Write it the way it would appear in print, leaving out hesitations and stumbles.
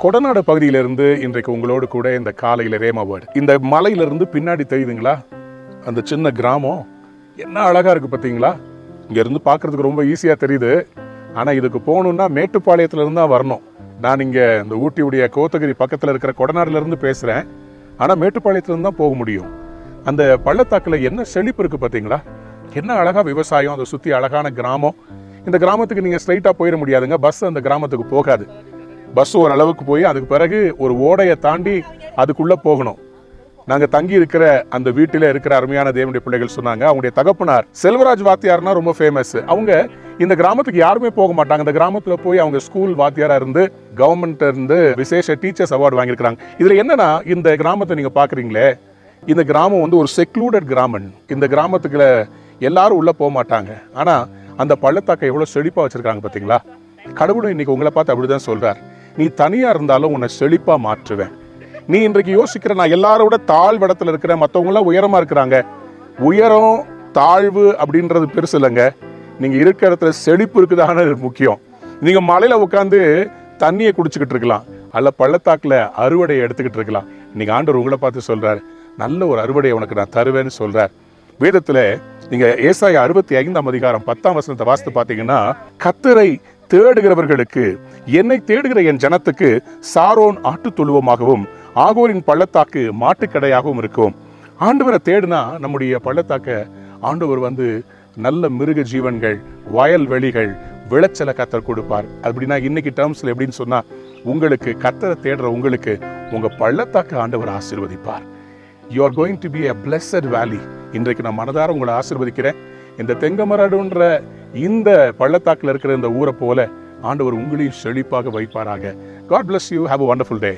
கொடநாடு பகுதியிலிருந்து இன்றைக்கு உங்களோடு கூட இந்த காலையில ரேமா வேர்ட். இந்த மலையிலிருந்து பின்னாடி தெரியுதுங்களா அந்த சின்ன கிராமம், என்ன அழகா இருக்கு பார்த்தீங்களா? இங்க இருந்து பார்க்கறதுக்கு ரொம்ப ஈஸியா தெரியுது. ஆனா இதுக்கு போகணும்னா மேட்டுப்பாளையத்துல இருந்து தான் வரணும். நான் இங்க இந்த ஊட்டியுடைய கோத்தகிரி பக்கத்துல இருக்கிற கொடநாடுல இருந்து பேசுறேன். ஆனா மேட்டுப்பாளையத்துல இருந்து தான் போக முடியும். அந்த பள்ளத்தாக்குல என்ன செழிப்பு இருக்கு பார்த்தீங்களா? என்ன அழகா விவசாயம், அதை சுத்தி அழகான கிராமம். இந்த கிராமத்துக்கு நீங்க ஸ்ட்ரைட்டா போயிட முடியாதுங்க. பஸ் அந்த கிராமத்துக்கு போகாது. பஸ் ஒரு அளவுக்கு போய் அதுக்கு பிறகு ஒரு ஓடையை தாண்டி அதுக்குள்ள போகணும். நாங்க தங்கி இருக்கிற அந்த வீட்டில இருக்கிற அருமையான தேவனுடைய பிள்ளைகள் சொன்னாங்க, அவங்களுடைய தகப்பனார் செல்வராஜ் வாத்தியார்னா ரொம்ப ஃபேமஸ். அவங்க இந்த கிராமத்துக்கு யாருமே போக மாட்டாங்க. இந்த கிராமத்துல போய் அவங்க ஸ்கூல் வாத்தியாரா இருந்து கவர்மெண்ட் இருந்து விசேஷ டீச்சர்ஸ் அவார்டு வாங்கியிருக்கிறாங்க. இதுல என்னன்னா, இந்த கிராமத்தை நீங்க பாக்குறீங்களே, இந்த கிராமம் வந்து ஒரு செக்லூடட் கிராமம். இந்த கிராமத்துக்குள்ள எல்லாரும் உள்ள போக மாட்டாங்க. ஆனா அந்த பள்ளத்தாக்கை எவ்வளவு செழிப்பா வச்சிருக்காங்க பாத்தீங்களா? கடவுளும் இன்னைக்கு உங்களை பார்த்து அப்படிதான் சொல்றார், நீ தனியா இருந்தாலும் உன்னை செழிப்பா மாற்றுவேன். நீ இன்றைக்கு யோசிக்கிற, நான் எல்லாரோட தாழ்விடத்துல இருக்கிற, மற்றவங்க எல்லாம் உயரமா இருக்கிறாங்க. உயரம் தாழ்வு அப்படின்றது பெருசு இல்லைங்க. நீங்க இருக்கிற இடத்துல செழிப்பு இருக்குதான முக்கியம். நீங்க மலையில உட்காந்து தண்ணியை குடிச்சுக்கிட்டு இருக்கலாம், அல்ல பள்ளத்தாக்குல அறுவடையை எடுத்துக்கிட்டு இருக்கலாம். இன்னைக்கு ஆண்டவர் உங்களை பார்த்து சொல்றாரு, நல்ல ஒரு அறுவடையை உனக்கு நான் தருவேன்னு சொல்றார். வேதத்துல நீங்க ஏசாயா 65 அதிகாரம் 10 வசனத்தை வாசித்து பாத்தீங்கன்னா, கர்த்தரை தேடுகிறவர்களுக்கு, என்னை தேடுகிற என் ஜனத்துக்கு சாரோன் ஆட்டு தொழுவமாகவும் ஆகோரின் பள்ளத்தாக்கு மாட்டுக்கடையாகவும் இருக்கும். ஆண்டவரை தேடுனா நம்முடைய பள்ளத்தாக்க ஆண்டவர் வந்து நல்ல மிருக ஜீவன்கள், வயல்வெளிகள், விளைச்சலை கர்த்தர் கொடுப்பார். அப்படின்னா இன்னைக்கு டேர்ம்ஸ்ல எப்படின்னு சொன்னா, உங்களுக்கு கர்த்தரை தேடுற உங்களுக்கு உங்க பள்ளத்தாக்க ஆண்டவர் ஆசீர்வதிப்பார். You are going to be a blessed valley. இன்றைக்கு நான் மனதார உங்களை ஆசீர்வதிக்கிறேன். இந்த தெங்கமரடுன்ற இந்த பள்ளத்தாக்குல இருக்கிற இந்த ஊரை போல ஆண்டவர் உங்களையும் செழிப்பாக வைப்பாராக. God bless you. Have a wonderful day.